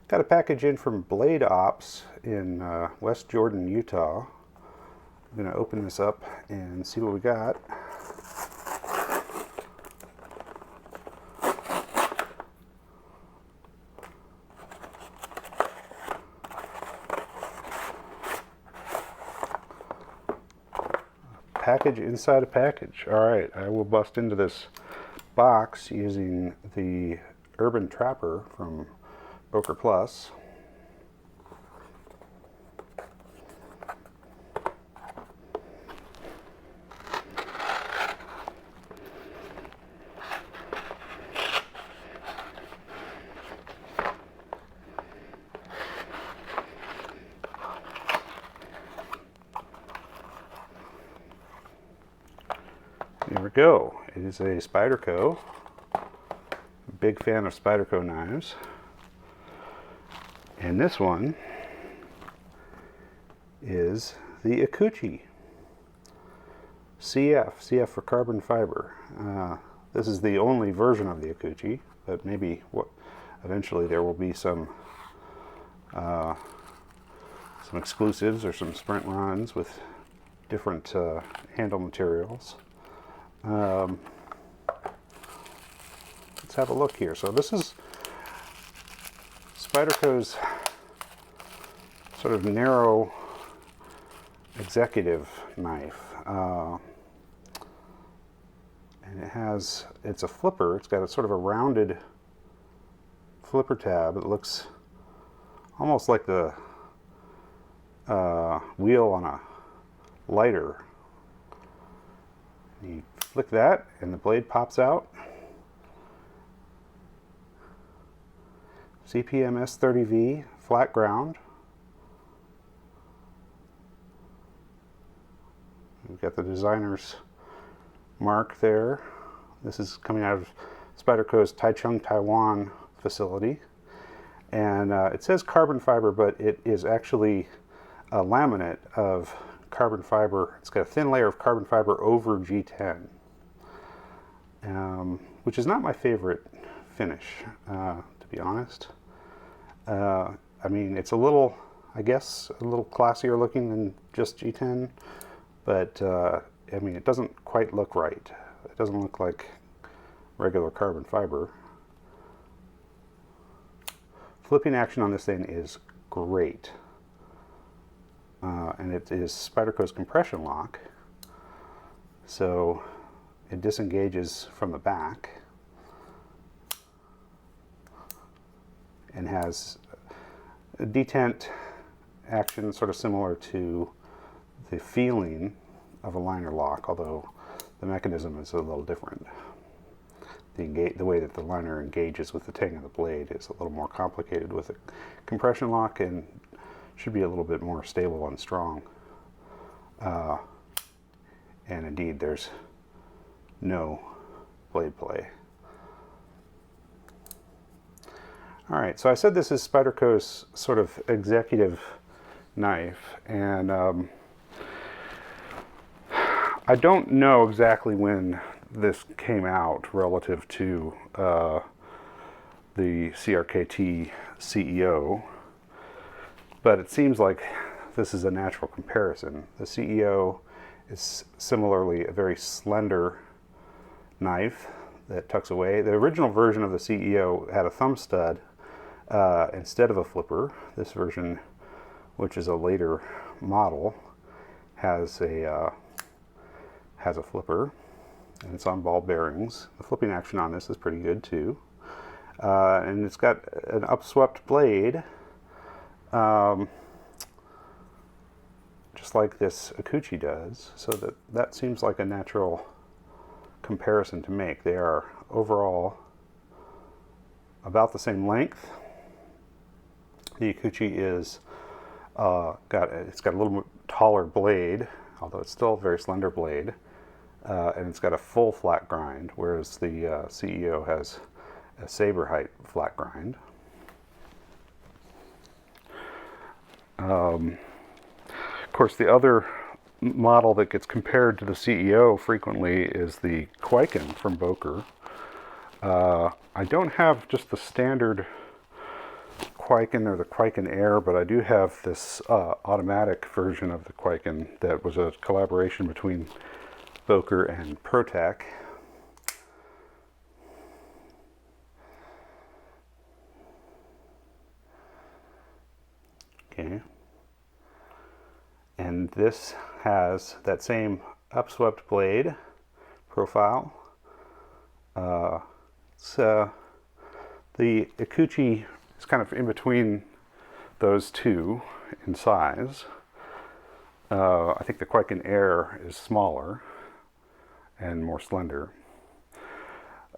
Got a package in from Blade Ops in West Jordan, Utah. I'm going to open this up and see what we got. Package inside a package. All right, I will bust into this box using the Urban Trapper from Boker Plus. There we go. It is a Spyderco. Big fan of Spyderco knives. And this one is the Ikuchi. CF for carbon fiber. This is the only version of the Ikuchi, but maybe eventually there will be some exclusives or some sprint runs with different handle materials. Let's have a look here. So this is Spyderco's sort of narrow executive knife. And it's a flipper. It's got a sort of a rounded flipper tab. It looks almost like the wheel on a lighter. You flick that and the blade pops out. CPM S30V, flat ground. We've got the designer's mark there. This is coming out of Spyderco's Taichung, Taiwan facility. And it says carbon fiber, but it is actually a laminate of carbon fiber. It's got a thin layer of carbon fiber over G10, which is not my favorite finish, to be honest. I mean, it's a little, I guess, a little classier looking than just G10, but I mean, it doesn't quite look right. It doesn't look like regular carbon fiber. Flipping action on this thing is great. And it is Spyderco's compression lock, so it disengages from the back and has a detent action sort of similar to the feeling of a liner lock, although the mechanism is a little different. The way that the liner engages with the tang of the blade is a little more complicated with a compression lock and should be a little bit more stable and strong. And indeed, there's no blade play. All right, so I said this is Spyderco's sort of executive knife, and I don't know exactly when this came out relative to the CRKT CEO, but it seems like this is a natural comparison. The CEO is similarly a very slender knife that tucks away. The original version of the CEO had a thumb stud instead of a flipper. This version, which is a later model, has a flipper, and it's on ball bearings. The flipping action on this is pretty good too, and it's got an upswept blade, just like this Ikuchi does. So that seems like a natural comparison to make. They are overall about the same length. The Ikuchi is it's got a little taller blade, although it's still a very slender blade, and it's got a full flat grind, whereas the CEO has a saber height flat grind. Of course, the other model that gets compared to the CEO frequently is the Kwaiken from Boker. I don't have just the standard Kwaiken or the Kwaiken Air, but I do have this automatic version of the Kwaiken that was a collaboration between Boker and ProTech. Okay. And this has that same upswept blade profile. The Ikuchi is kind of in between those two in size. I think the Kwaiken Air is smaller and more slender.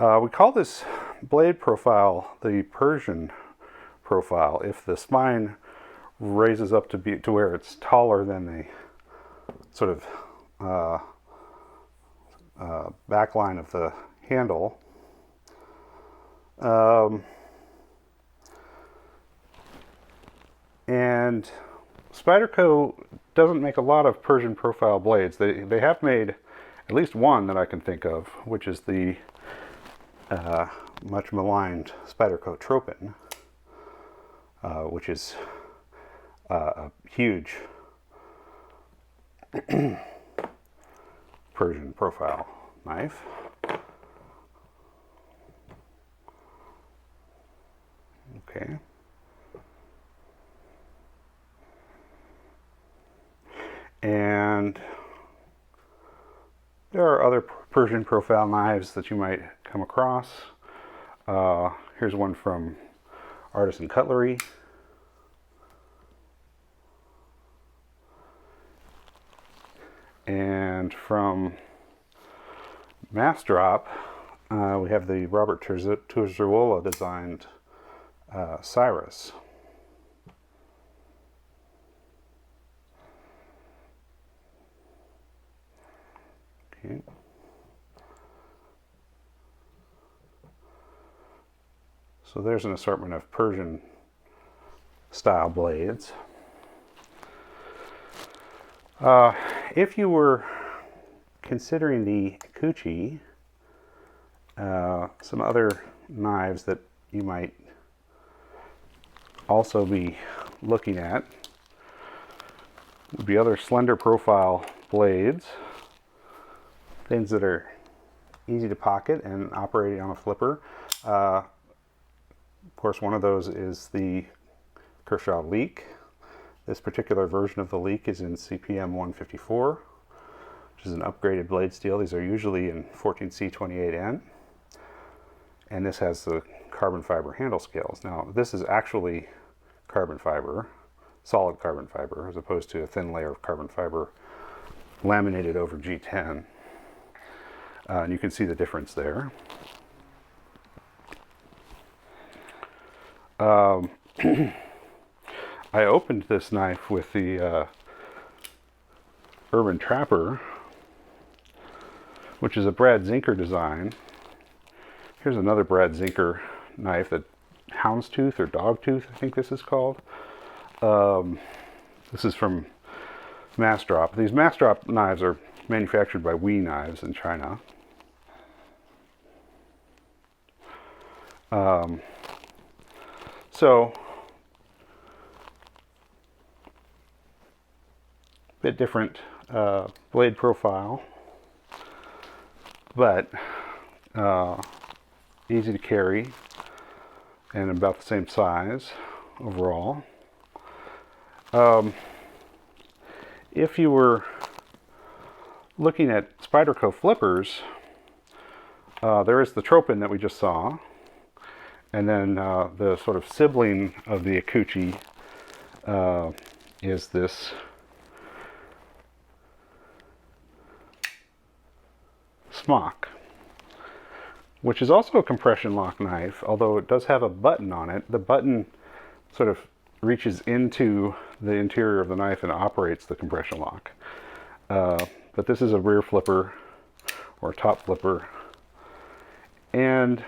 We call this blade profile the Persian profile if the spine raises up to where it's taller than the sort of back line of the handle. And Spyderco doesn't make a lot of Persian profile blades. They have made at least one that I can think of, which is the much maligned Spyderco Tropen, which is a huge Persian profile knife. Okay. And there are other Persian profile knives that you might come across. Here's one from Artisan Cutlery. And from Mass Drop, we have the Robert Turzuola designed Cyrus. Okay. So there's an assortment of Persian style blades. If you were considering the Ikuchi, some other knives that you might also be looking at would be other slender profile blades, things that are easy to pocket and operating on a flipper. Of course, one of those is the Kershaw Leek. This particular version of the Leek is in CPM 154, which is an upgraded blade steel. These are usually in 14C28N. And this has the carbon fiber handle scales. Now, this is actually carbon fiber, solid carbon fiber, as opposed to a thin layer of carbon fiber laminated over G10. And you can see the difference there. I opened this knife with the Urban Trapper, which is a Brad Zinker design. Here's another Brad Zinker knife, that Houndstooth or Dogtooth, I think this is called. This is from Mass Drop. These Mass Drop knives are manufactured by We Knives in China. So, bit different blade profile, but easy to carry and about the same size overall. If you were looking at Spyderco flippers, there is the Tropen that we just saw, and then the sort of sibling of the Ikuchi is this Smock, which is also a compression lock knife, although it does have a button on it. The button sort of reaches into the interior of the knife and operates the compression lock. But this is a rear flipper or top flipper, and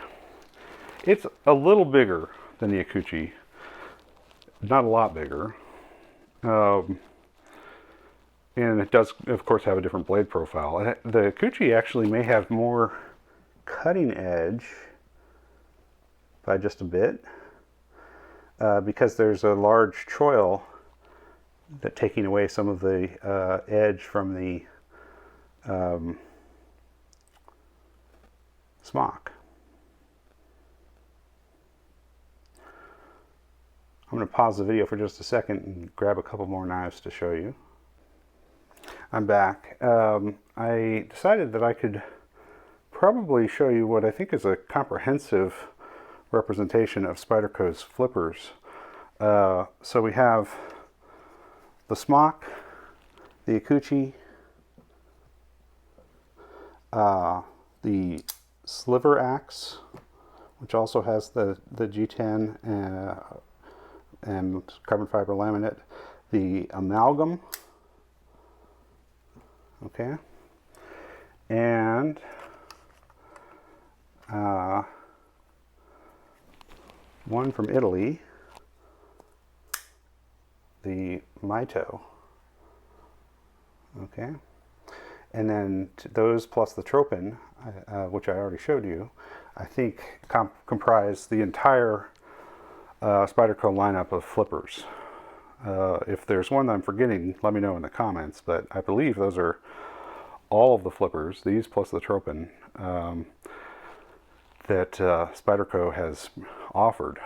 it's a little bigger than the Ikuchi, not a lot bigger. And it does, of course, have a different blade profile. The Ikuchi actually may have more cutting edge by just a bit. because there's a large choil that taking away some of the edge from the Smock. I'm going to pause the video for just a second and grab a couple more knives to show you. I'm back. I decided that I could probably show you what I think is a comprehensive representation of Spyderco's flippers. So we have the Smock, the Ikuchi, the Sliverax, which also has the G10 and carbon fiber laminate, the Amalgam, okay, and one from Italy, the Myto, okay, and then those plus the Tropen, which I already showed you, I think comprise the entire Spyderco lineup of flippers. If there's one that I'm forgetting, let me know in the comments, but I believe those are all of the flippers, these plus the Tropen, that Spyderco has offered.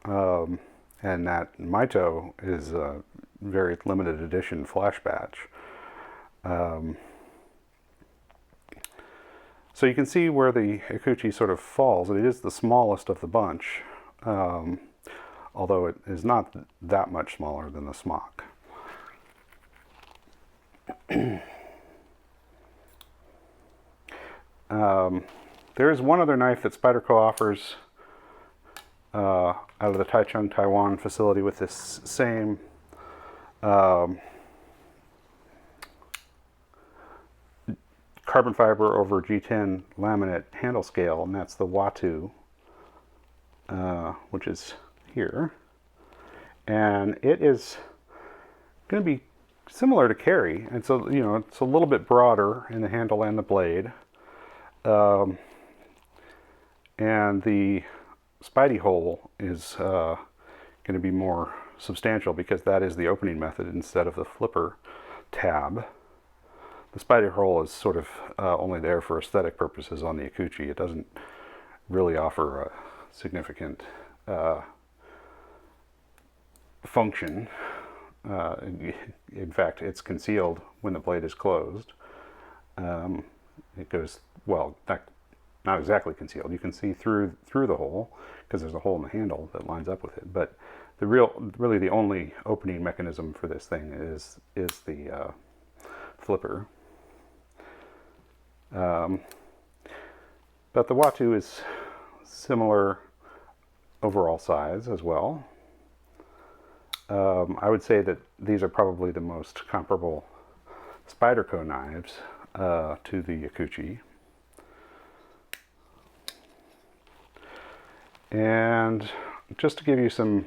And that Myto is a very limited edition flash batch. So you can see where the Ikuchi sort of falls. It is the smallest of the bunch, although it is not that much smaller than the Smock. There is one other knife that Spyderco offers out of the Taichung, Taiwan facility with this same carbon fiber over G10 laminate handle scale, and that's the Watu, which is here. And it is going to be similar to carry, and so it's a little bit broader in the handle and the blade, and the Spidey hole is going to be more substantial because that is the opening method instead of the flipper tab. The Spidey hole is sort of only there for aesthetic purposes on the Ikuchi. It doesn't really offer a significant function. In fact, it's concealed when the blade is closed. It goes, well, not exactly concealed. You can see through the hole because there's a hole in the handle that lines up with it. But really the only opening mechanism for this thing is the flipper. But the Watu is similar overall size as well. I would say that these are probably the most comparable Spyderco knives to the Ikuchi. And just to give you some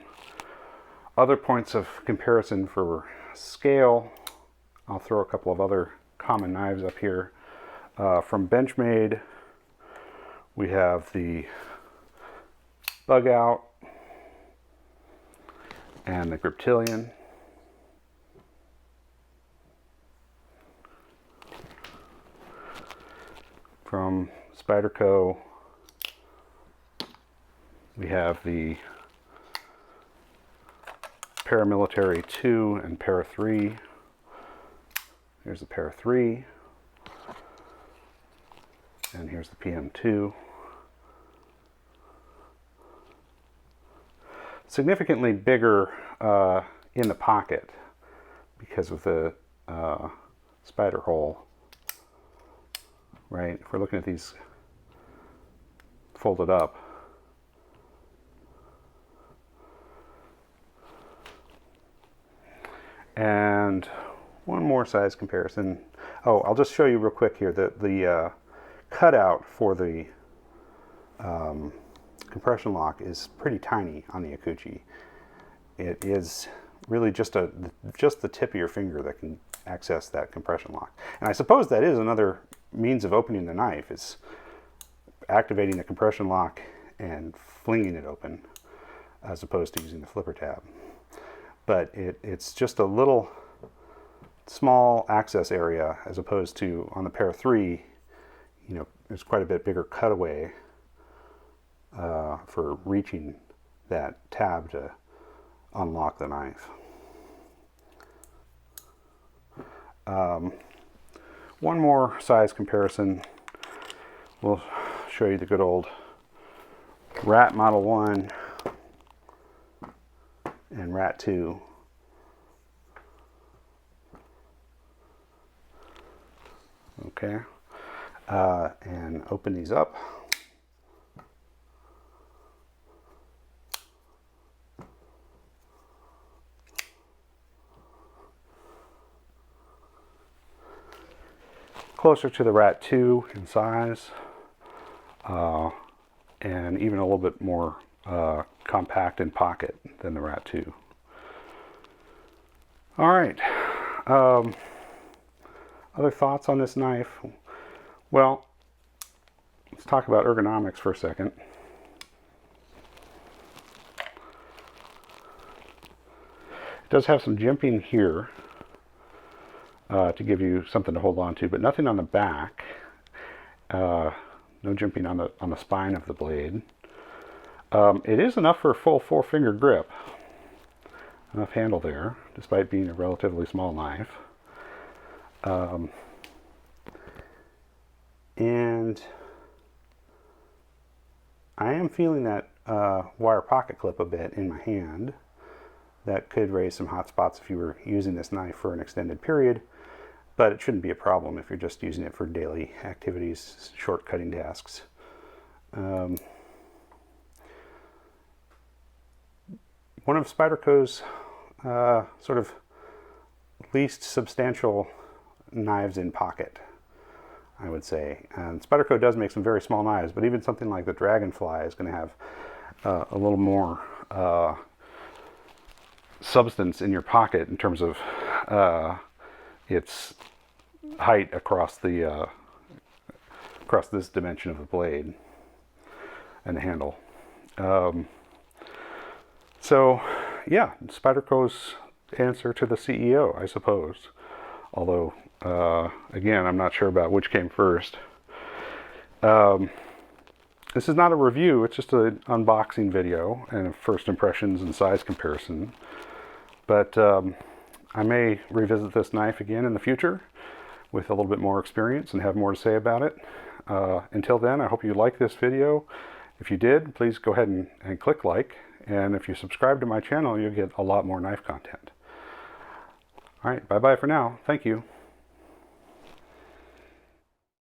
other points of comparison for scale, I'll throw a couple of other common knives up here. From Benchmade, we have the Bug Out and the Griptilian. From Spyderco, we have the Paramilitary 2 and Para 3. Here's the Para 3. And here's the PM2. Significantly bigger in the pocket because of the spider hole, right? If we're looking at these folded up, and one more size comparison. Oh, I'll just show you real quick here the cutout for the compression lock is pretty tiny on the Ikuchi. It is really just the tip of your finger that can access that compression lock. And I suppose that is another means of opening the knife, is activating the compression lock and flinging it open. as opposed to using the flipper tab. But it's just a little small access area as opposed to on the Pair 3, you know, there's quite a bit bigger cutaway for reaching that tab to unlock the knife. One more size comparison. We'll show you the good old Rat Model 1 and Rat 2. Okay, and open these up. Closer to the Rat 2 in size, and even a little bit more compact in pocket than the Rat 2. All right. Other thoughts on this knife? Well, let's talk about ergonomics for a second. It does have some jimping here to give you something to hold on to, but nothing on the back. No jimping on the spine of the blade. It is enough for a full 4-finger grip. Enough handle there, despite being a relatively small knife. And I am feeling that wire pocket clip a bit in my hand. That could raise some hot spots if you were using this knife for an extended period, but it shouldn't be a problem if you're just using it for daily activities, short cutting tasks. One of Spyderco's sort of least substantial knives in pocket, I would say. And Spyderco does make some very small knives, but even something like the Dragonfly is going to have a little more substance in your pocket in terms of its height across the across this dimension of the blade and the handle. So yeah, Spyderco's answer to the CEO, I suppose. Although, again, I'm not sure about which came first. This is not a review, it's just an unboxing video and first impressions and size comparison. But I may revisit this knife again in the future with a little bit more experience and have more to say about it. Until then, I hope you liked this video. If you did, please go ahead and click like. And if you subscribe to my channel, you'll get a lot more knife content. All right, bye-bye for now. Thank you.